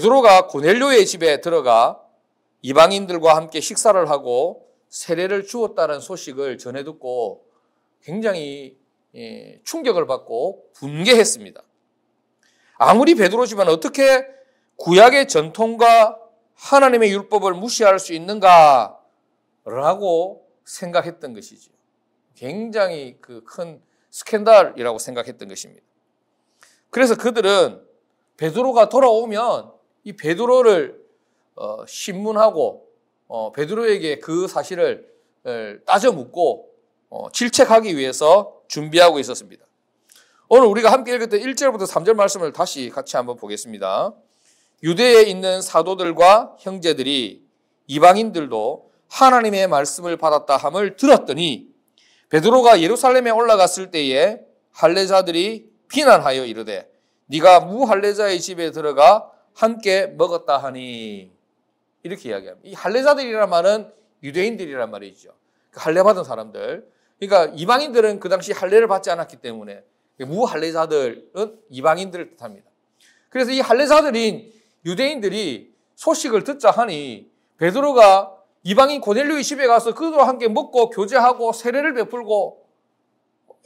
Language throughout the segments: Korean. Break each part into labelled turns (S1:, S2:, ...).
S1: 베드로가 고넬료의 집에 들어가 이방인들과 함께 식사를 하고 세례를 주었다는 소식을 전해 듣고 굉장히 충격을 받고 분개했습니다. 아무리 베드로지만 어떻게 구약의 전통과 하나님의 율법을 무시할 수 있는가라고 생각했던 것이죠. 굉장히 그 큰 스캔들이라고 생각했던 것입니다. 그래서 그들은 베드로가 돌아오면 이 베드로를 신문하고 베드로에게 그 사실을 따져 묻고 질책하기 위해서 준비하고 있었습니다. 오늘 우리가 함께 읽었던 1절부터 3절 말씀을 다시 같이 한번 보겠습니다. 유대에 있는 사도들과 형제들이 이방인들도 하나님의 말씀을 받았다 함을 들었더니 베드로가 예루살렘에 올라갔을 때에 할례자들이 비난하여 이르되 네가 무할례자의 집에 들어가 함께 먹었다 하니 이렇게 이야기합니다. 이 할례자들이란 말은 유대인들이란 말이죠. 할례 받은 사람들. 그러니까 이방인들은 그 당시 할례를 받지 않았기 때문에 무할례자들은 이방인들을 뜻합니다. 그래서 이 할례자들인 유대인들이 소식을 듣자 하니 베드로가 이방인 고넬료의 집에 가서 그들과 함께 먹고 교제하고 세례를 베풀고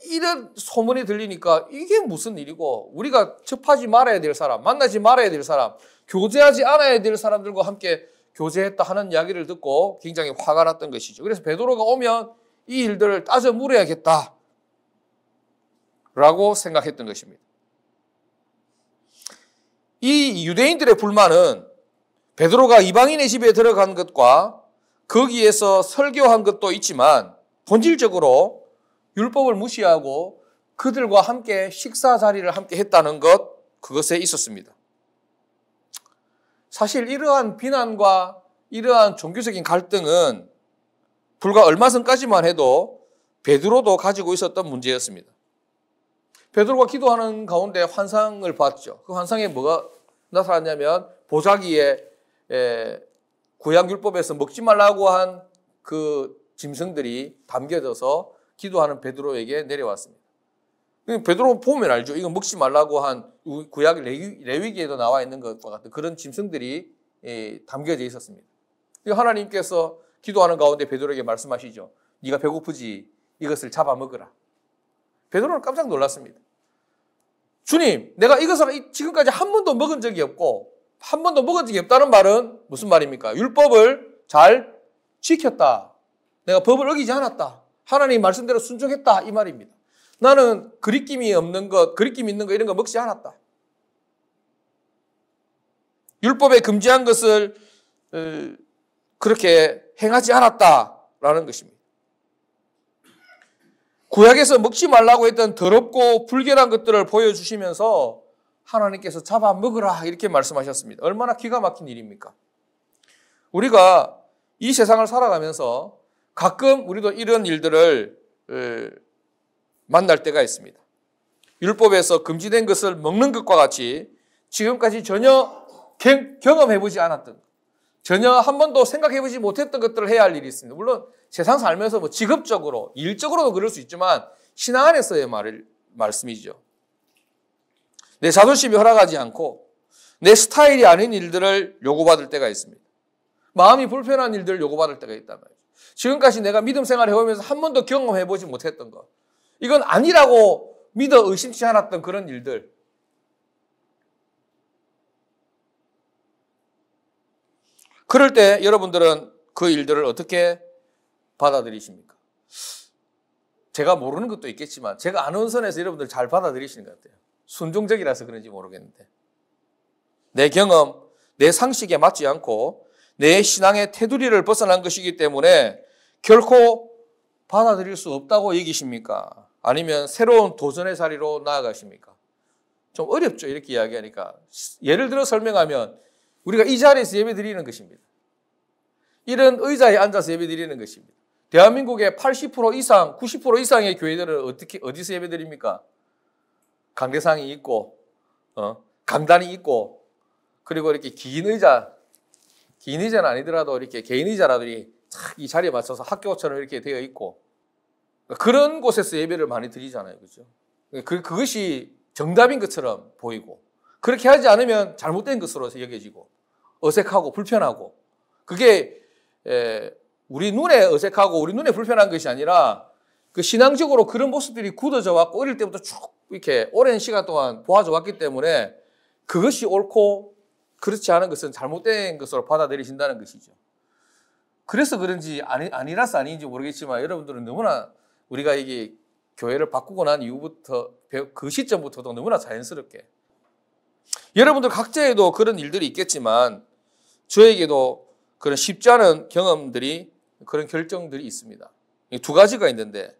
S1: 이런 소문이 들리니까 이게 무슨 일이고 우리가 접하지 말아야 될 사람, 만나지 말아야 될 사람, 교제하지 않아야 될 사람들과 함께 교제했다 하는 이야기를 듣고 굉장히 화가 났던 것이죠. 그래서 베드로가 오면 이 일들을 따져 물어야겠다 라고 생각했던 것입니다. 이 유대인들의 불만은 베드로가 이방인의 집에 들어간 것과 거기에서 설교한 것도 있지만 본질적으로 율법을 무시하고 그들과 함께 식사 자리를 함께 했다는 것, 그것에 있었습니다. 사실 이러한 비난과 이러한 종교적인 갈등은 불과 얼마 전까지만 해도 베드로도 가지고 있었던 문제였습니다. 베드로가 기도하는 가운데 환상을 봤죠. 그 환상에 뭐가 나타났냐면 보자기에 구약 율법에서 먹지 말라고 한 그 짐승들이 담겨져서 기도하는 베드로에게 내려왔습니다. 베드로 보면 알죠. 이거 먹지 말라고 한 구약 레위기에도 나와 있는 것과 같은 그런 짐승들이 담겨져 있었습니다. 하나님께서 기도하는 가운데 베드로에게 말씀하시죠. 네가 배고프지? 이것을 잡아먹으라. 베드로는 깜짝 놀랐습니다. 주님, 내가 이것을 지금까지 한 번도 먹은 적이 없고 한 번도 먹은 적이 없다는 말은 무슨 말입니까? 율법을 잘 지켰다. 내가 법을 어기지 않았다. 하나님 말씀대로 순종했다. 이 말입니다. 나는 그리낌이 없는 것, 그리낌 있는 것 이런 거 먹지 않았다. 율법에 금지한 것을 그렇게 행하지 않았다라는 것입니다. 구약에서 먹지 말라고 했던 더럽고 불결한 것들을 보여주시면서 하나님께서 잡아먹으라 이렇게 말씀하셨습니다. 얼마나 기가 막힌 일입니까? 우리가 이 세상을 살아가면서 가끔 우리도 이런 일들을 만날 때가 있습니다. 율법에서 금지된 것을 먹는 것과 같이 지금까지 전혀 경험해보지 않았던, 전혀 한 번도 생각해보지 못했던 것들을 해야 할 일이 있습니다. 물론 세상 살면서 뭐 직업적으로, 일적으로도 그럴 수 있지만 신앙 안에서의 말씀이죠. 내 자존심이 허락하지 않고 내 스타일이 아닌 일들을 요구받을 때가 있습니다. 마음이 불편한 일들을 요구받을 때가 있단 말이죠. 지금까지 내가 믿음 생활을 해오면서 한 번도 경험해보지 못했던 것, 이건 아니라고 믿어 의심치 않았던 그런 일들, 그럴 때 여러분들은 그 일들을 어떻게 받아들이십니까? 제가 모르는 것도 있겠지만 제가 아는 선에서 여러분들 잘 받아들이시는 것 같아요. 순종적이라서 그런지 모르겠는데 내 경험, 내 상식에 맞지 않고 내 신앙의 테두리를 벗어난 것이기 때문에 결코 받아들일 수 없다고 여기십니까? 아니면 새로운 도전의 자리로 나아가십니까? 좀 어렵죠, 이렇게 이야기하니까. 예를 들어 설명하면 우리가 이 자리에서 예배 드리는 것입니다. 이런 의자에 앉아서 예배 드리는 것입니다. 대한민국의 80% 이상, 90% 이상의 교회들은 어디서 예배 드립니까? 강대상이 있고, 강단이 있고, 그리고 이렇게 긴 의자는 아니더라도 이렇게 개인 의자라도 이 자리에 맞춰서 학교처럼 이렇게 되어 있고, 그런 곳에서 예배를 많이 드리잖아요. 그죠? 그것이 정답인 것처럼 보이고, 그렇게 하지 않으면 잘못된 것으로 여겨지고 어색하고 불편하고 그게 우리 눈에 어색하고 우리 눈에 불편한 것이 아니라 그 신앙적으로 그런 모습들이 굳어져 왔고 어릴 때부터 쭉 이렇게 오랜 시간 동안 보아져 왔기 때문에 그것이 옳고 그렇지 않은 것은 잘못된 것으로 받아들이신다는 것이죠. 그래서 그런지 아니라서 아닌지 모르겠지만 여러분들은 너무나 우리가 이게 교회를 바꾸고 난 이후부터 그 시점부터도 너무나 자연스럽게 여러분들 각자에도 그런 일들이 있겠지만 저에게도 그런 쉽지 않은 경험들이 그런 결정들이 있습니다. 두 가지가 있는데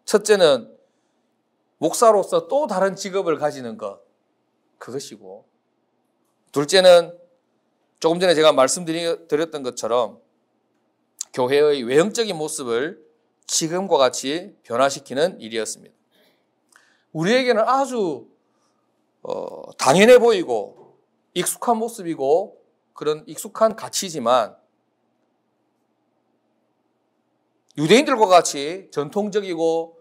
S1: 첫째는 목사로서 또 다른 직업을 가지는 것 그것이고 둘째는 조금 전에 제가 말씀드렸던 것처럼 교회의 외형적인 모습을 지금과 같이 변화시키는 일이었습니다. 우리에게는 아주 당연해 보이고 익숙한 모습이고 그런 익숙한 가치지만 유대인들과 같이 전통적이고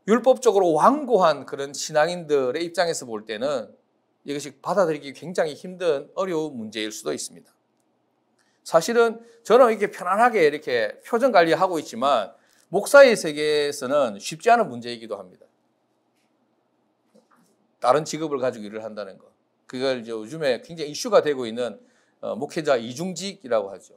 S1: 율법적으로 완고한 그런 신앙인들의 입장에서 볼 때는 이것이 받아들이기 굉장히 힘든 어려운 문제일 수도 있습니다. 사실은 저는 이렇게 편안하게 이렇게 표정 관리하고 있지만 목사의 세계에서는 쉽지 않은 문제이기도 합니다. 다른 직업을 가지고 일을 한다는 것. 그걸 이제 요즘에 굉장히 이슈가 되고 있는 목회자 이중직이라고 하죠.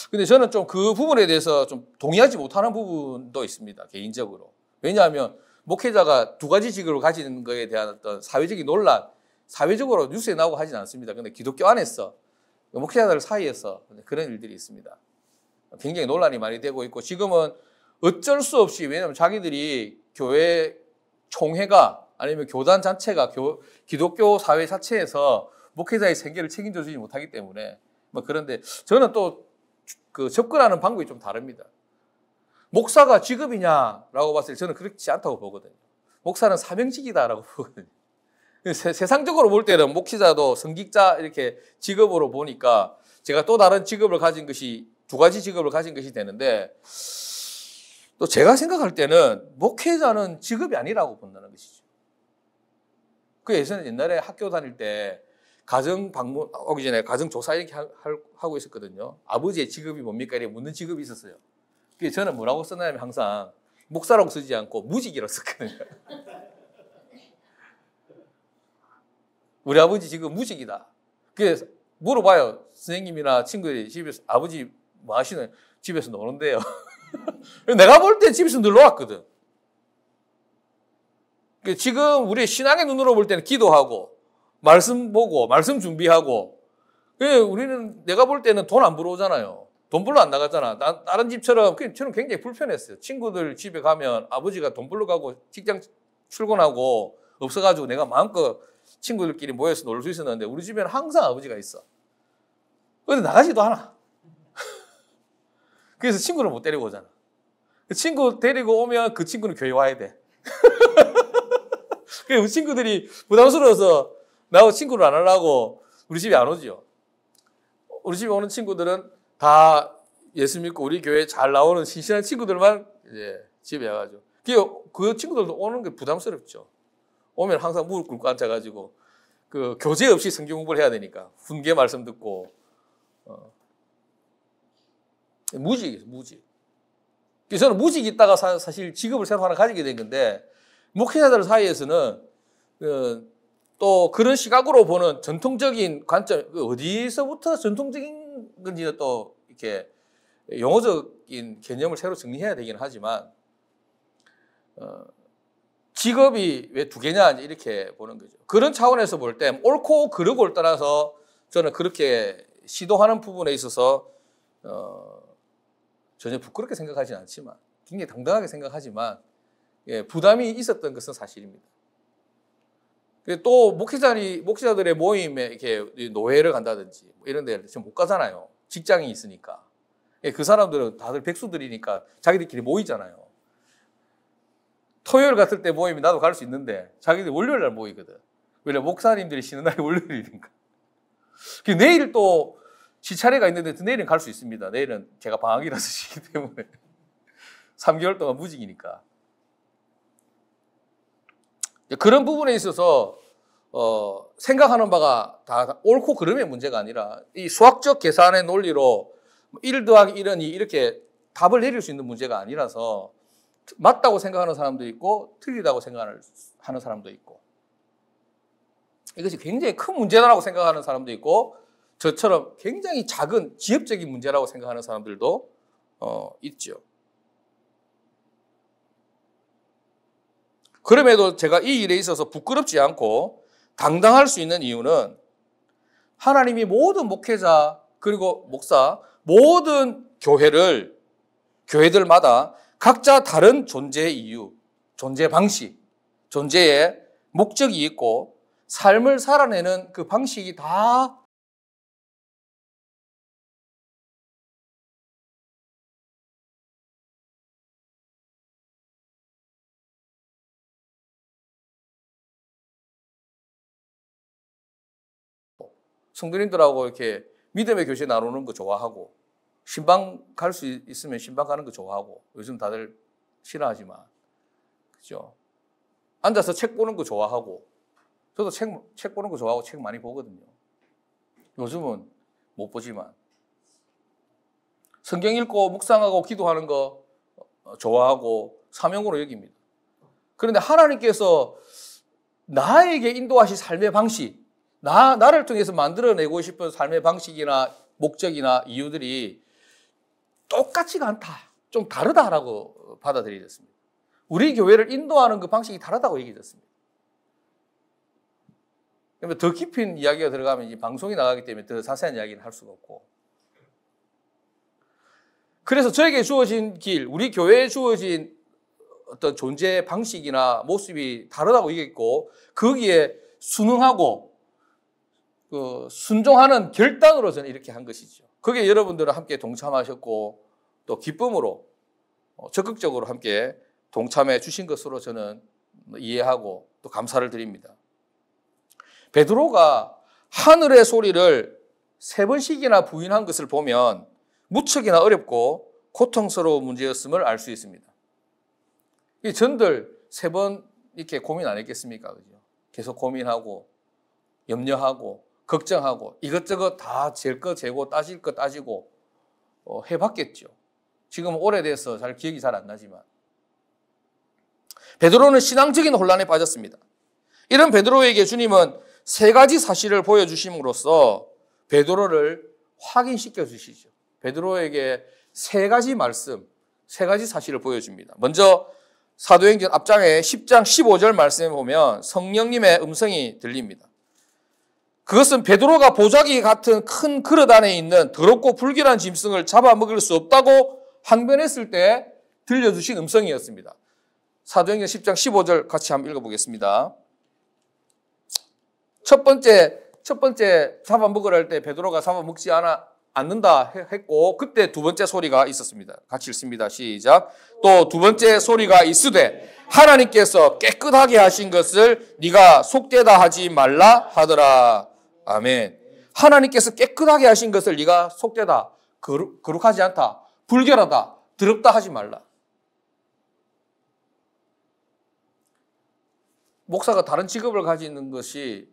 S1: 근데 저는 좀 그 부분에 대해서 좀 동의하지 못하는 부분도 있습니다. 개인적으로. 왜냐하면 목회자가 두 가지 직업을 가지는 것에 대한 어떤 사회적인 논란, 사회적으로 뉴스에 나오고 하진 않습니다. 근데 기독교 안에서 목회자들 사이에서 그런 일들이 있습니다. 굉장히 논란이 많이 되고 있고 지금은 어쩔 수 없이 왜냐하면 자기들이 교회 총회가 아니면 교단 자체가 기독교 사회 자체에서 목회자의 생계를 책임져 주지 못하기 때문에 뭐 그런데 저는 또 그 접근하는 방법이 좀 다릅니다. 목사가 직업이냐라고 봤을 때 저는 그렇지 않다고 보거든요. 목사는 사명직이다라고 보거든요. 세상적으로 볼 때는 목회자도 성직자 이렇게 직업으로 보니까 제가 또 다른 직업을 가진 것이 두 가지 직업을 가진 것이 되는데 또 제가 생각할 때는 목회자는 직업이 아니라고 본다는 것이죠. 그 예전에 옛날에 학교 다닐 때 가정 방문 오기 전에 가정 조사 이렇게 하고 있었거든요. 아버지의 직업이 뭡니까? 이렇게 묻는 직업이 있었어요. 그래서 저는 뭐라고 썼냐면 항상 목사라고 쓰지 않고 무직이라고 썼거든요. 우리 아버지 지금 무직이다. 그래서 물어봐요. 선생님이나 친구들이 집에서 아버지 뭐 하시는 집에서 노는데요. 내가 볼 때 집에서 늘 놀았거든. 지금 우리 신앙의 눈으로 볼 때는 기도하고 말씀 보고 말씀 준비하고 우리는 내가 볼 때는 돈 안 벌어오잖아요. 돈 벌러 안 나가잖아. 다른 집처럼 저는 굉장히 불편했어요. 친구들 집에 가면 아버지가 돈 벌러 가고 직장 출근하고 없어가지고 내가 마음껏 친구들끼리 모여서 놀 수 있었는데 우리 집에는 항상 아버지가 있어. 근데 나가지도 않아. 그래서 친구를 못 데리고 오잖아. 친구 데리고 오면 그 친구는 교회 와야 돼. 그래서 우리 친구들이 부담스러워서 나하고 친구를 안 하려고 우리 집에 안 오죠. 우리 집에 오는 친구들은 다 예수 믿고 우리 교회에 잘 나오는 신실한 친구들만 이제 집에 와가지고. 그 친구들도 오는 게 부담스럽죠. 오면 항상 무릎 꿇고 앉아가지고 그 교재 없이 성경 공부를 해야 되니까 훈계 말씀 듣고 무직이에요, 무직. 그래서 저는 무직이 있다가 사실 직업을 새로 하나 가지게 된 건데 목회자들 사이에서는 또 그런 시각으로 보는 전통적인 관점 어디서부터 전통적인 건지 또 이렇게 용어적인 개념을 새로 정리해야 되긴 하지만 직업이 왜 두 개냐 이렇게 보는 거죠. 그런 차원에서 볼 때 옳고 그르고를 떠나서 저는 그렇게 시도하는 부분에 있어서 전혀 부끄럽게 생각하지는 않지만 굉장히 당당하게 생각하지만 부담이 있었던 것은 사실입니다. 또 목회자들의 모임에 이렇게 노회를 간다든지 이런 데를 지금 못 가잖아요. 직장이 있으니까. 그 사람들은 다들 백수들이니까 자기들끼리 모이잖아요. 토요일 같을 때 모이면 나도 갈 수 있는데 자기들 월요일 날 모이거든. 왜냐 목사님들이 쉬는 날이 월요일이니까. 내일 또 시차례가 있는데 내일은 갈 수 있습니다. 내일은 제가 방학이라서 쉬기 때문에 3개월 동안 무직이니까. 그런 부분에 있어서 생각하는 바가 다 옳고 그름의 문제가 아니라 이 수학적 계산의 논리로 1 더하기 1은 2 이렇게 답을 내릴 수 있는 문제가 아니라서 맞다고 생각하는 사람도 있고 틀리다고 생각하는 사람도 있고 이것이 굉장히 큰 문제라고 생각하는 사람도 있고 저처럼 굉장히 작은 지엽적인 문제라고 생각하는 사람들도 있죠. 그럼에도 제가 이 일에 있어서 부끄럽지 않고 당당할 수 있는 이유는 하나님이 모든 목회자 그리고 목사 모든 교회들마다 각자 다른 존재의 이유, 존재 방식, 존재의 목적이 있고 삶을 살아내는 그 방식이 다 성도님들하고 이렇게 믿음의 교제 나누는 거 좋아하고 신방 갈 수 있으면 신방 가는 거 좋아하고 요즘 다들 싫어하지만 그죠? 앉아서 책 보는 거 좋아하고 저도 책 보는 거 좋아하고 책 많이 보거든요. 요즘은 못 보지만 성경 읽고 묵상하고 기도하는 거 좋아하고 사명으로 여깁니다. 그런데 하나님께서 나에게 인도하실 삶의 방식 나를 통해서 만들어내고 싶은 삶의 방식이나 목적이나 이유들이 똑같지가 않다. 좀 다르다라고 받아들여졌습니다. 우리 교회를 인도하는 그 방식이 다르다고 얘기했습니다. 그러면 더 깊은 이야기가 들어가면 이 방송이 나가기 때문에 더 자세한 이야기는 할 수가 없고. 그래서 저에게 주어진 길, 우리 교회에 주어진 어떤 존재 방식이나 모습이 다르다고 얘기했고 거기에 순응하고 순종하는 결단으로 저는 이렇게 한 것이죠. 거기에 여러분들은 함께 동참하셨고 또 기쁨으로 적극적으로 함께 동참해 주신 것으로 저는 이해하고 또 감사를 드립니다. 베드로가 하늘의 소리를 3번씩이나 부인한 것을 보면 무척이나 어렵고 고통스러운 문제였음을 알 수 있습니다. 이 전들 3번 이렇게 고민 안 했겠습니까? 그죠? 계속 고민하고 염려하고 걱정하고 이것저것 다 잴 거 재고 따질 거 따지고 해봤겠죠. 지금 오래돼서 기억이 잘 안 나지만 베드로는 신앙적인 혼란에 빠졌습니다. 이런 베드로에게 주님은 3가지 사실을 보여주심으로써 베드로를 확인시켜 주시죠. 베드로에게 3가지 말씀, 3가지 사실을 보여줍니다. 먼저 사도행전 앞장에 10장 15절 말씀에 보면 성령님의 음성이 들립니다. 그것은 베드로가 보자기 같은 큰 그릇 안에 있는 더럽고 불결한 짐승을 잡아먹을 수 없다고 항변했을 때 들려주신 음성이었습니다. 사도행전 10장 15절 같이 한번 읽어보겠습니다. 첫 번째 잡아먹으라 할 때 베드로가 잡아먹지 않는다 했고 그때 두 번째 소리가 있었습니다. 같이 읽습니다. 시작. 또 두 번째 소리가 있으되 하나님께서 깨끗하게 하신 것을 네가 속되다 하지 말라 하더라. 아멘. 하나님께서 깨끗하게 하신 것을 네가 속되다, 거룩하지 않다, 불결하다, 더럽다 하지 말라. 목사가 다른 직업을 가지는 것이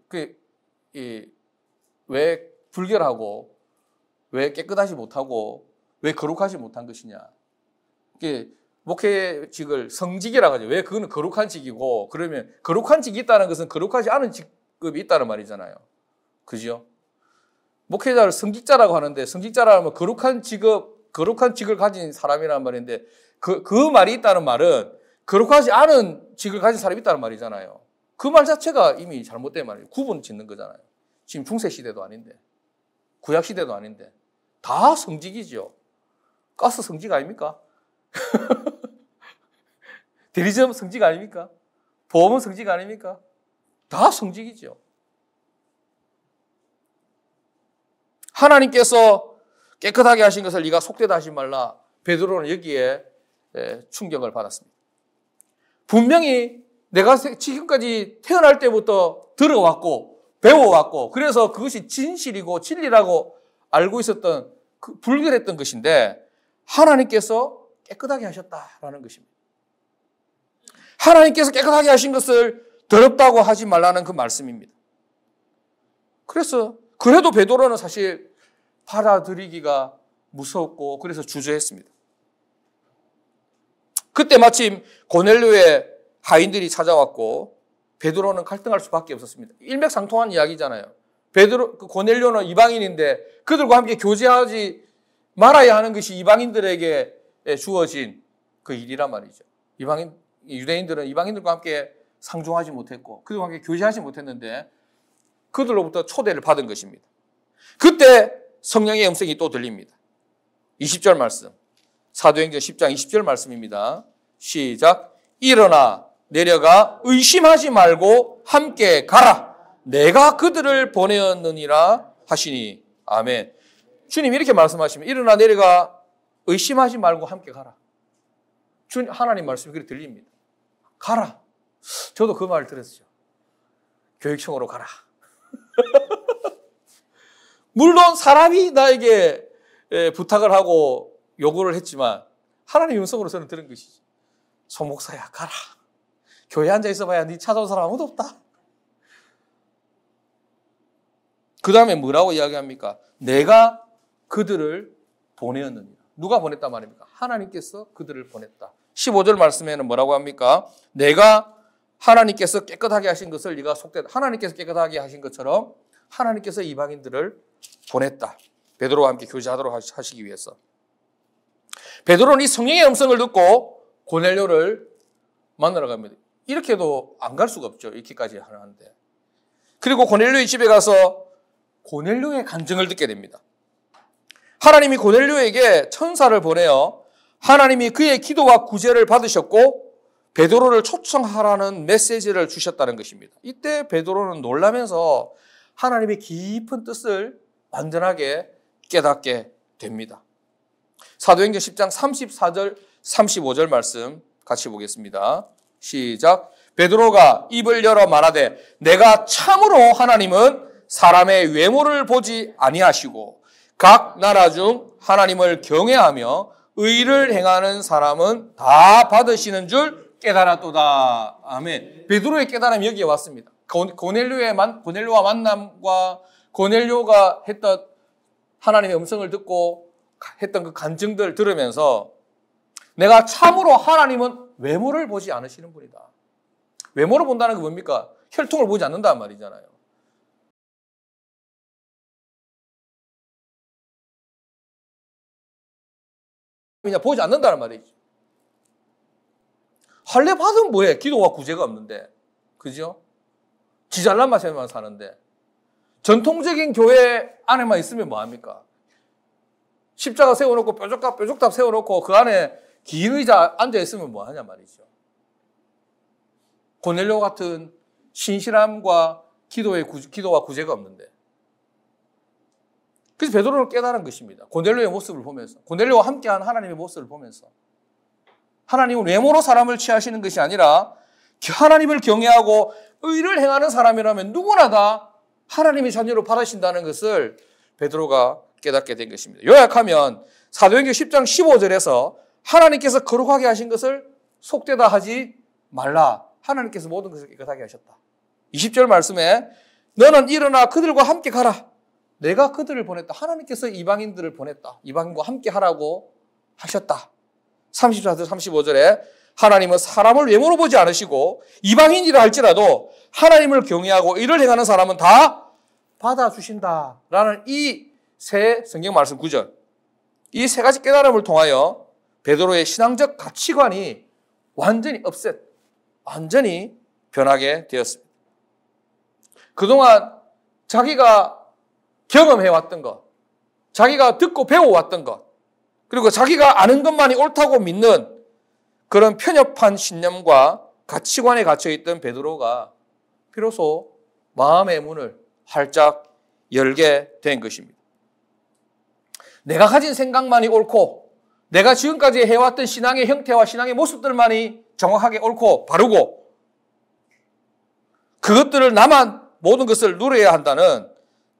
S1: 왜 불결하고 왜 깨끗하지 못하고 왜 거룩하지 못한 것이냐. 목회직을 성직이라고 하죠. 왜 그거는 거룩한 직이고 그러면 거룩한 직이 있다는 것은 거룩하지 않은 직업이 있다는 말이잖아요. 그죠? 목회자를 성직자라고 하는데 성직자라고 하면 거룩한 직을 가진 사람이라는 말인데 그 말이 있다는 말은 거룩하지 않은 직을 가진 사람이 있다는 말이잖아요. 그 말 자체가 이미 잘못된 말이에요. 구분 짓는 거잖아요. 지금 중세시대도 아닌데 구약시대도 아닌데 다 성직이죠. 가스 성직 아닙니까? 대리점 성직 아닙니까? 보험은 성직 아닙니까? 다 성직이죠. 하나님께서 깨끗하게 하신 것을 네가 속되다 하지 말라. 베드로는 여기에 충격을 받았습니다. 분명히 내가 지금까지 태어날 때부터 들어왔고 배워왔고 그래서 그것이 진실이고 진리라고 알고 있었던 불결했던 것인데 하나님께서 깨끗하게 하셨다라는 것입니다. 하나님께서 깨끗하게 하신 것을 더럽다고 하지 말라는 그 말씀입니다. 그래도 베드로는 사실 받아들이기가 무섭고 그래서 주저했습니다. 그때 마침 고넬료의 하인들이 찾아왔고 베드로는 갈등할 수밖에 없었습니다. 일맥상통한 이야기잖아요. 고넬료는 이방인인데 그들과 함께 교제하지 말아야 하는 것이 이방인들에게 주어진 그 일이란 말이죠. 유대인들은 이방인들과 함께 상종하지 못했고 그들과 함께 교제하지 못했는데 그들로부터 초대를 받은 것입니다. 그때 성령의 음성이 또 들립니다. 20절 말씀, 사도행전 10장 20절 말씀입니다. 시작. 일어나 내려가 의심하지 말고 함께 가라. 내가 그들을 보내었느니라 하시니. 아멘. 주님 이렇게 말씀하시면 일어나 내려가 의심하지 말고 함께 가라. 하나님 말씀이 그렇게 들립니다. 가라. 저도 그 말을 들었어요. 교육청으로 가라. 물론 사람이 나에게 부탁을 하고 요구를 했지만 하나님의 음성으로 저는 들은 것이지. 소 목사야 가라. 교회 앉아 있어봐야 네 찾아온 사람 아무도 없다. 그 다음에 뭐라고 이야기합니까? 내가 그들을 보내었느니라. 누가 보냈단 말입니까? 하나님께서 그들을 보냈다. 15절 말씀에는 뭐라고 합니까? 내가 하나님께서 깨끗하게 하신 것을 네가 속되다. 하나님께서 깨끗하게 하신 것처럼 하나님께서 이방인들을 보냈다. 베드로와 함께 교제하도록 하시기 위해서. 베드로는 이 성령의 음성을 듣고 고넬료를 만나러 갑니다. 이렇게도 안 갈 수가 없죠. 이렇게까지 하는데. 그리고 고넬료의 집에 가서 고넬료의 간증을 듣게 됩니다. 하나님이 고넬료에게 천사를 보내어 하나님이 그의 기도와 구제를 받으셨고 베드로를 초청하라는 메시지를 주셨다는 것입니다. 이때 베드로는 놀라면서 하나님의 깊은 뜻을 완전하게 깨닫게 됩니다. 사도행전 10장 34절 35절 말씀 같이 보겠습니다. 시작. 베드로가 입을 열어 말하되 내가 참으로 하나님은 사람의 외모를 보지 아니하시고 각 나라 중 하나님을 경외하며 의를 행하는 사람은 다 받으시는 줄 깨달았도다. 아멘. 베드로의 깨달음이 여기에 왔습니다. 고넬료와 만남과 고넬료가 했던 하나님의 음성을 듣고 했던 그 간증들 들으면서 내가 참으로 하나님은 외모를 보지 않으시는 분이다. 외모를 본다는 게 뭡니까? 혈통을 보지 않는다는 말이잖아요. 그냥 보지 않는다는 말이지. 할례 받으면 뭐해? 기도와 구제가 없는데. 그죠? 지 잘난 맛에만 사는데. 전통적인 교회 안에만 있으면 뭐합니까? 십자가 세워놓고 뾰족탑 세워놓고 그 안에 긴 의자 앉아있으면 뭐하냐 말이죠. 고넬료 같은 신실함과 기도와 구제가 없는데. 그래서 베드로는 깨달은 것입니다. 고넬료의 모습을 보면서, 고넬료와 함께한 하나님의 모습을 보면서 하나님은 외모로 사람을 취하시는 것이 아니라 하나님을 경외하고 의를 행하는 사람이라면 누구나 다 하나님의 자녀로 받으신다는 것을 베드로가 깨닫게 된 것입니다. 요약하면 사도행전 10장 15절에서 하나님께서 거룩하게 하신 것을 속되다 하지 말라. 하나님께서 모든 것을 깨끗하게 하셨다. 20절 말씀에 너는 일어나 그들과 함께 가라. 내가 그들을 보냈다. 하나님께서 이방인들을 보냈다. 이방인과 함께 하라고 하셨다. 34절 35절에 하나님은 사람을 외모로 보지 않으시고 이방인이라 할지라도 하나님을 경외하고 의를 행하는 사람은 다 받아주신다라는 이 세 성경 말씀 구절, 이 세 가지 깨달음을 통하여 베드로의 신앙적 가치관이 완전히 변하게 되었습니다. 그동안 자기가 경험해왔던 것, 자기가 듣고 배워왔던 것, 그리고 자기가 아는 것만이 옳다고 믿는 그런 편협한 신념과 가치관에 갇혀있던 베드로가 비로소 마음의 문을 활짝 열게 된 것입니다. 내가 가진 생각만이 옳고 내가 지금까지 해왔던 신앙의 형태와 신앙의 모습들만이 정확하게 옳고 바르고 그것들을 나만 모든 것을 누려야 한다는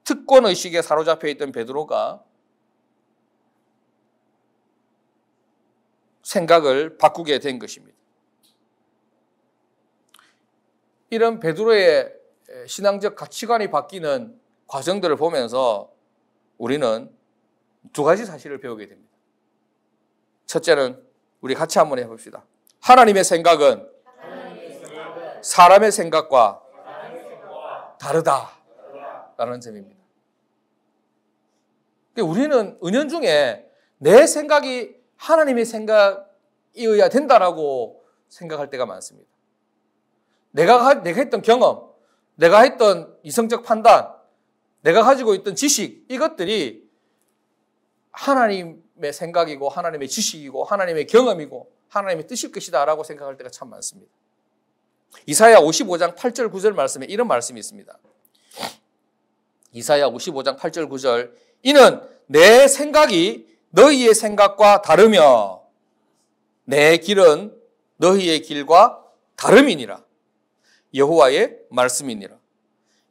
S1: 특권의식에 사로잡혀 있던 베드로가 생각을 바꾸게 된 것입니다. 이런 베드로의 신앙적 가치관이 바뀌는 과정들을 보면서 우리는 두 가지 사실을 배우게 됩니다. 첫째는 우리 같이 한번 해봅시다. 하나님의 생각은 사람의 생각과 다르다라는 점입니다. 우리는 은연중에 내 생각이 하나님의 생각이어야 된다라고 생각할 때가 많습니다. 내가 했던 경험, 내가 했던 이성적 판단, 내가 가지고 있던 지식, 이것들이 하나님의 생각이고 하나님의 지식이고 하나님의 경험이고 하나님의 뜻일 것이다 라고 생각할 때가 참 많습니다. 이사야 55장 8절 9절 말씀에 이런 말씀이 있습니다. 이사야 55장 8절 9절 이는 내 생각이 너희의 생각과 다르며 내 길은 너희의 길과 다름이니라. 여호와의 말씀이니라.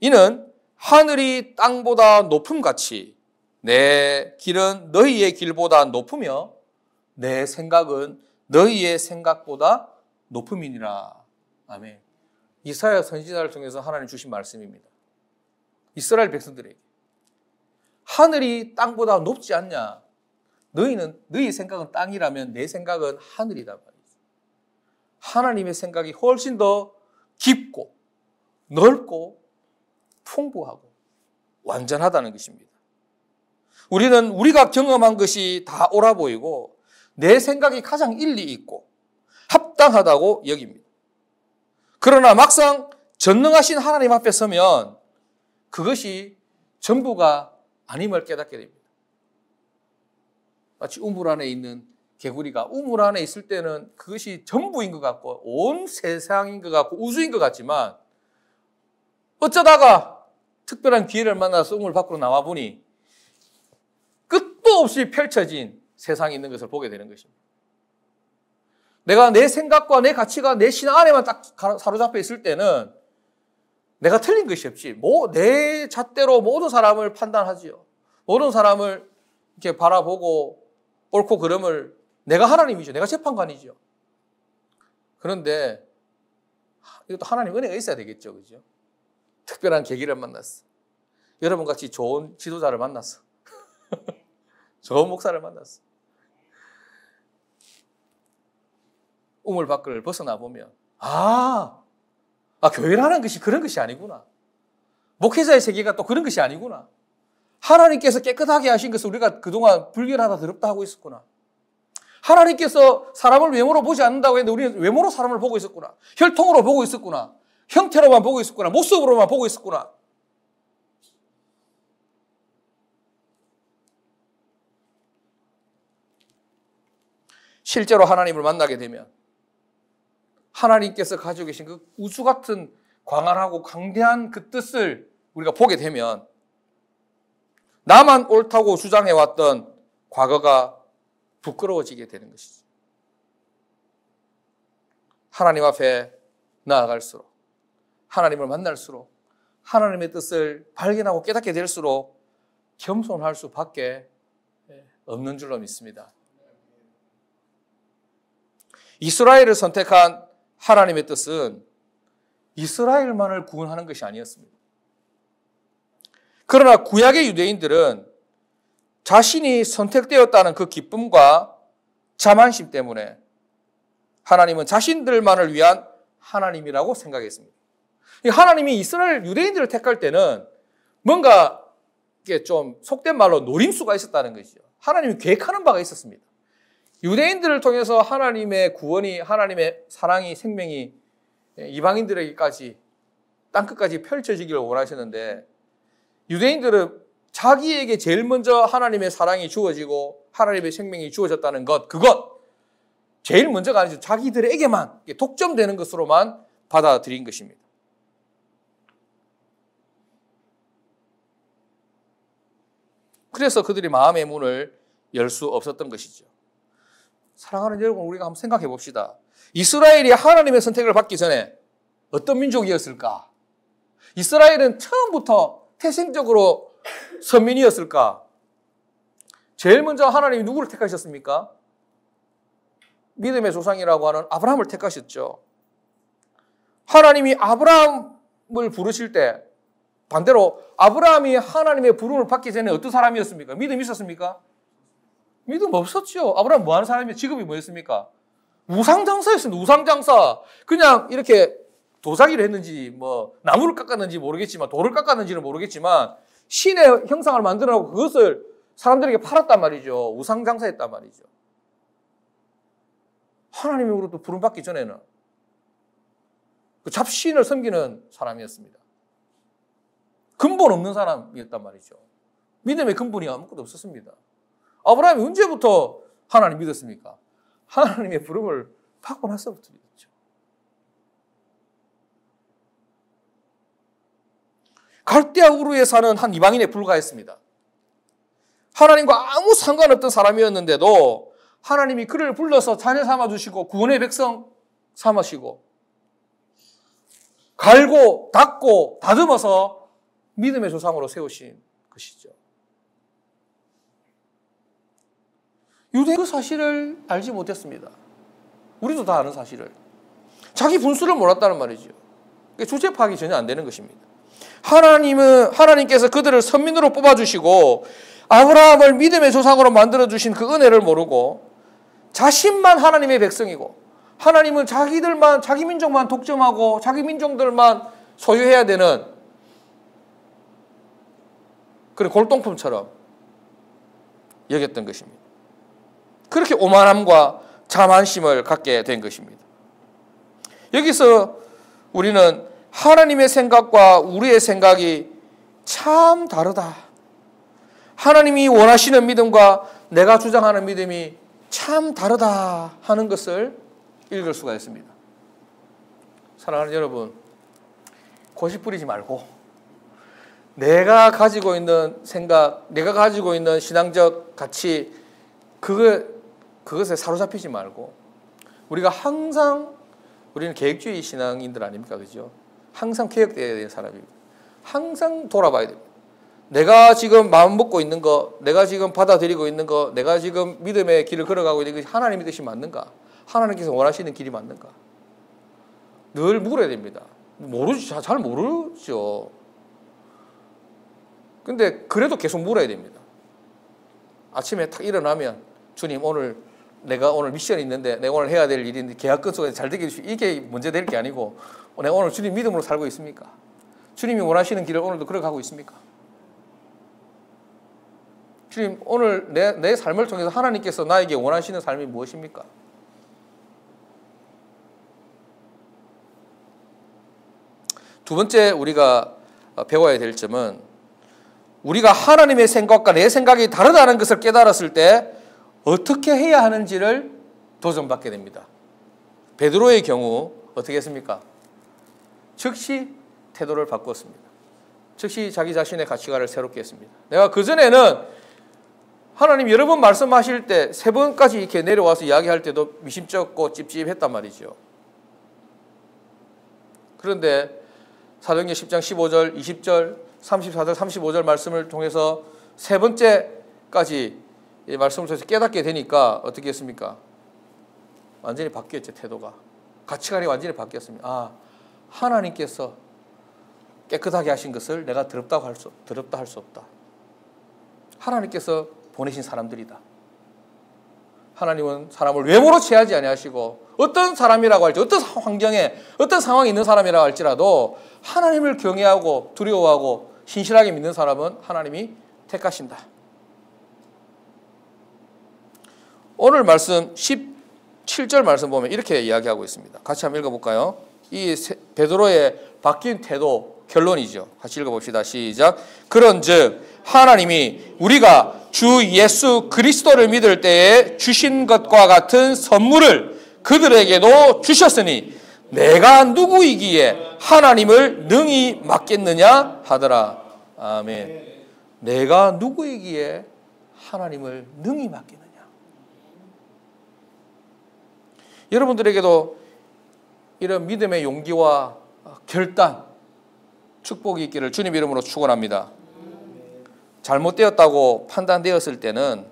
S1: 이는 하늘이 땅보다 높음같이 내 길은 너희의 길보다 높으며 내 생각은 너희의 생각보다 높음이니라. 아멘. 이사야 선지자를 통해서 하나님 주신 말씀입니다. 이스라엘 백성들에게 하늘이 땅보다 높지 않냐? 너희 생각은 땅이라면 내 생각은 하늘이다 말이죠. 하나님의 생각이 훨씬 더 깊고 넓고 풍부하고 완전하다는 것입니다. 우리는 우리가 경험한 것이 다 옳아 보이고 내 생각이 가장 일리 있고 합당하다고 여깁니다. 그러나 막상 전능하신 하나님 앞에 서면 그것이 전부가 아님을 깨닫게 됩니다. 마치 우물 안에 있는 개구리가 우물 안에 있을 때는 그것이 전부인 것 같고 온 세상인 것 같고 우주인 것 같지만 어쩌다가 특별한 기회를 만나서 우물 밖으로 나와 보니 끝도 없이 펼쳐진 세상이 있는 것을 보게 되는 것입니다. 내가 내 생각과 내 가치가 내 신앙 안에만 딱 사로잡혀 있을 때는 내가 틀린 것이 없지. 내 잣대로 모든 사람을 판단하지요. 모든 사람을 이렇게 바라보고 옳고 그름을 내가 하나님이죠. 내가 재판관이죠. 그런데 이것도 하나님 은혜가 있어야 되겠죠. 그죠? 특별한 계기를 만났어. 여러분 같이 좋은 지도자를 만났어. 좋은 목사를 만났어. 우물 밖을 벗어나 보면 교회라는 것이 그런 것이 아니구나. 목회자의 세계가 또 그런 것이 아니구나. 하나님께서 깨끗하게 하신 것을 우리가 그동안 불결하다 더럽다 하고 있었구나. 하나님께서 사람을 외모로 보지 않는다고 했는데 우리는 외모로 사람을 보고 있었구나. 혈통으로 보고 있었구나. 형태로만 보고 있었구나. 모습으로만 보고 있었구나. 실제로 하나님을 만나게 되면 하나님께서 가지고 계신 그 우주 같은 광활하고 강대한 그 뜻을 우리가 보게 되면 나만 옳다고 주장해왔던 과거가 부끄러워지게 되는 것이죠. 하나님 앞에 나아갈수록 하나님을 만날수록 하나님의 뜻을 발견하고 깨닫게 될수록 겸손할 수밖에 없는 줄로 믿습니다. 이스라엘을 선택한 하나님의 뜻은 이스라엘만을 구원하는 것이 아니었습니다. 그러나 구약의 유대인들은 자신이 선택되었다는 그 기쁨과 자만심 때문에 하나님은 자신들만을 위한 하나님이라고 생각했습니다. 하나님이 이스라엘 유대인들을 택할 때는 뭔가 이게 좀 속된 말로 노림수가 있었다는 것이죠. 하나님이 계획하는 바가 있었습니다. 유대인들을 통해서 하나님의 구원이, 하나님의 사랑이, 생명이 이방인들에게까지 땅끝까지 펼쳐지기를 원하셨는데 유대인들은 자기에게 제일 먼저 하나님의 사랑이 주어지고 하나님의 생명이 주어졌다는 그것 제일 먼저가 아니죠. 자기들에게만 독점되는 것으로만 받아들인 것입니다. 그래서 그들이 마음의 문을 열 수 없었던 것이죠. 사랑하는 여러분, 우리가 한번 생각해 봅시다. 이스라엘이 하나님의 선택을 받기 전에 어떤 민족이었을까? 이스라엘은 처음부터 태생적으로 선민이었을까? 제일 먼저 하나님이 누구를 택하셨습니까? 믿음의 조상이라고 하는 아브라함을 택하셨죠. 하나님이 아브라함을 부르실 때 반대로 아브라함이 하나님의 부름을 받기 전에 어떤 사람이었습니까? 믿음이 있었습니까? 믿음 없었죠. 아브라함 뭐 하는 사람이에요? 직업이 뭐였습니까? 우상장사였습니다. 우상장사. 그냥 이렇게 도자기를 했는지 뭐 나무를 깎았는지 모르겠지만 돌을 깎았는지는 모르겠지만 신의 형상을 만들어놓고 그것을 사람들에게 팔았단 말이죠. 우상장사했단 말이죠. 하나님으로부터 부름받기 전에는 그 잡신을 섬기는 사람이었습니다. 근본 없는 사람이었단 말이죠. 믿음의 근본이 아무것도 없었습니다. 아브라함이 언제부터 하나님 믿었습니까? 하나님의 부름을 받고 나서부터 믿었죠. 갈대아 우르에 사는 한 이방인에 불과했습니다. 하나님과 아무 상관없던 사람이었는데도 하나님이 그를 불러서 자녀 삼아주시고 구원의 백성 삼으시고 갈고 닦고 다듬어서 믿음의 조상으로 세우신 것이죠. 유대 그 사실을 알지 못했습니다. 우리도 다 아는 사실을. 자기 분수를 몰랐다는 말이죠. 주제 파악이 전혀 안 되는 것입니다. 하나님께서 그들을 선민으로 뽑아주시고 아브라함을 믿음의 조상으로 만들어주신 그 은혜를 모르고 자신만 하나님의 백성이고 하나님은 자기들만, 자기 민족만 독점하고 자기 민족들만 소유해야 되는 그런 골동품처럼 여겼던 것입니다. 그렇게 오만함과 자만심을 갖게 된 것입니다. 여기서 우리는 하나님의 생각과 우리의 생각이 참 다르다. 하나님이 원하시는 믿음과 내가 주장하는 믿음이 참 다르다 하는 것을 읽을 수가 있습니다. 사랑하는 여러분, 고집 부리지 말고 내가 가지고 있는 생각, 내가 가지고 있는 신앙적 가치 그것에 사로잡히지 말고 우리가 항상 우리는 계획주의 신앙인들 아닙니까? 그죠? 항상 개혁되어야 되는 사람입니다. 항상 돌아봐야 됩니다. 내가 지금 마음 먹고 있는 거, 내가 지금 받아들이고 있는 거, 내가 지금 믿음의 길을 걸어가고 있는 것이 하나님의 뜻이 맞는가? 하나님께서 원하시는 길이 맞는가? 늘 물어야 됩니다. 모르죠. 잘 모르죠. 근데 그래도 계속 물어야 됩니다. 아침에 탁 일어나면 주님 내가 오늘 미션이 있는데 내가 오늘 해야 될 일인데 계약 건수가 잘 되게 해주시고 이게 문제 될 게 아니고 내가 오늘 주님 믿음으로 살고 있습니까? 주님이 원하시는 길을 오늘도 걸어가고 있습니까? 주님 오늘 내 삶을 통해서 하나님께서 나에게 원하시는 삶이 무엇입니까? 두 번째 우리가 배워야 될 점은 우리가 하나님의 생각과 내 생각이 다르다는 것을 깨달았을 때 어떻게 해야 하는지를 도전받게 됩니다. 베드로의 경우 어떻게 했습니까? 즉시 태도를 바꿨습니다. 즉시 자기 자신의 가치관을 새롭게 했습니다. 내가 그전에는 하나님 여러 번 말씀하실 때 3번까지 이렇게 내려와서 이야기할 때도 미심쩍고 찝찝했단 말이죠. 그런데 사도행전 10장 15절, 20절, 34절, 35절 말씀을 통해서 3번째까지 이 말씀을 통해서 깨닫게 되니까 어떻게 했습니까? 완전히 바뀌었죠. 태도가. 가치관이 완전히 바뀌었습니다. 하나님께서 깨끗하게 하신 것을 내가 더럽다 할 수 없다. 하나님께서 보내신 사람들이다. 하나님은 사람을 외모로 취하지 아니하시고 어떤 사람이라고 할지 어떤 환경에 어떤 상황에 있는 사람이라고 할지라도 하나님을 경외하고 두려워하고 신실하게 믿는 사람은 하나님이 택하신다. 오늘 말씀 17절 말씀 보면 이렇게 이야기하고 있습니다. 같이 한번 읽어볼까요? 이 베드로의 바뀐 태도 결론이죠. 같이 읽어봅시다. 시작. 그런즉 하나님이 우리가 주 예수 그리스도를 믿을 때에 주신 것과 같은 선물을 그들에게도 주셨으니 내가 누구이기에 하나님을 능히 맡겠느냐 하더라. 아멘. 내가 누구이기에 하나님을 능히 맡겠느냐. 여러분들에게도 이런 믿음의 용기와 결단, 축복이 있기를 주님 이름으로 축원합니다. 잘못되었다고 판단되었을 때는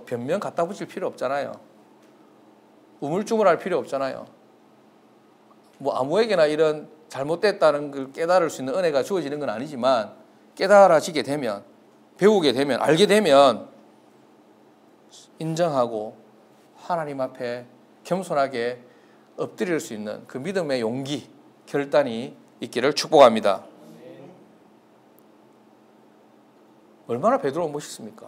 S1: 변명 갖다 붙일 필요 없잖아요. 우물쭈물할 필요 없잖아요. 아무에게나 이런 잘못됐다는 걸 깨달을 수 있는 은혜가 주어지는 건 아니지만 깨달아지게 되면, 배우게 되면, 알게 되면 인정하고 하나님 앞에 겸손하게 엎드릴 수 있는 그 믿음의 용기, 결단이 있기를 축복합니다. 얼마나 베드로가 멋있습니까?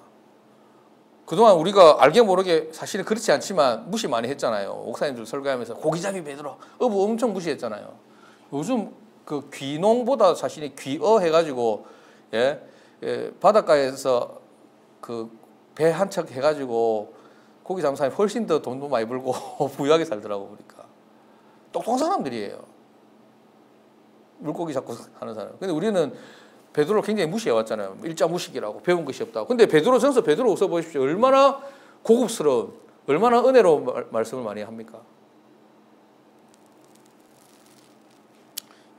S1: 그동안 우리가 알게 모르게 사실은 그렇지 않지만 무시 많이 했잖아요. 목사님들 설교하면서 고기잡이 베드로 어부 엄청 무시했잖아요. 요즘 그 귀농보다 사실은 귀어 해가지고 바닷가에서 그 배 한 척 해가지고 고기 잡는 사람이 훨씬 더 돈도 많이 벌고 부유하게 살더라고. 보니까 똑똑한 사람들이에요. 물고기 잡고 하는 사람. 근데 우리는 베드로를 굉장히 무시해왔잖아요. 일자 무식이라고, 배운 것이 없다고. 근데 베드로 전서 베드로후서 보십시오. 얼마나 고급스러운, 얼마나 은혜로운 말씀을 많이 합니까?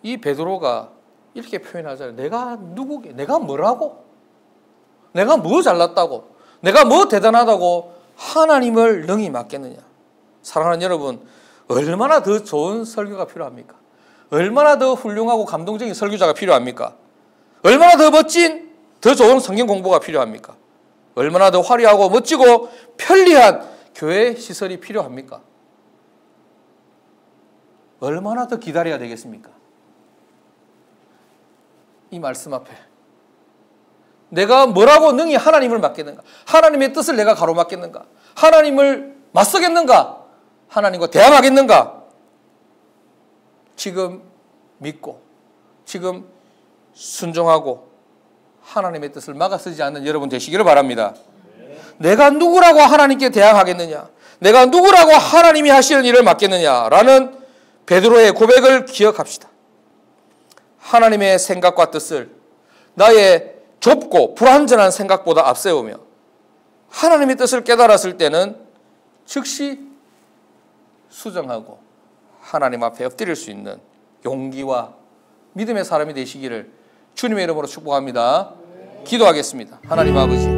S1: 이 베드로가 이렇게 표현하잖아요. 내가 누구게? 내가 뭐라고? 내가 뭐 잘났다고? 내가 뭐 대단하다고 하나님을 능히 맡겠느냐? 사랑하는 여러분, 얼마나 더 좋은 설교가 필요합니까? 얼마나 더 훌륭하고 감동적인 설교자가 필요합니까? 얼마나 더 멋진, 더 좋은 성경 공부가 필요합니까? 얼마나 더 화려하고 멋지고 편리한 교회 시설이 필요합니까? 얼마나 더 기다려야 되겠습니까? 이 말씀 앞에 내가 뭐라고 능히 하나님을 맡겠는가? 하나님의 뜻을 내가 가로막겠는가? 하나님을 맞서겠는가? 하나님과 대항하겠는가? 지금 믿고 지금 순종하고 하나님의 뜻을 막아서지 않는 여러분 되시기를 바랍니다. 내가 누구라고 하나님께 대항하겠느냐? 내가 누구라고 하나님이 하시는 일을 맡겠느냐라는 베드로의 고백을 기억합시다. 하나님의 생각과 뜻을 나의 좁고 불완전한 생각보다 앞세우며 하나님의 뜻을 깨달았을 때는 즉시 수정하고 하나님 앞에 엎드릴 수 있는 용기와 믿음의 사람이 되시기를 주님의 이름으로 축복합니다. 기도하겠습니다. 하나님 아버지,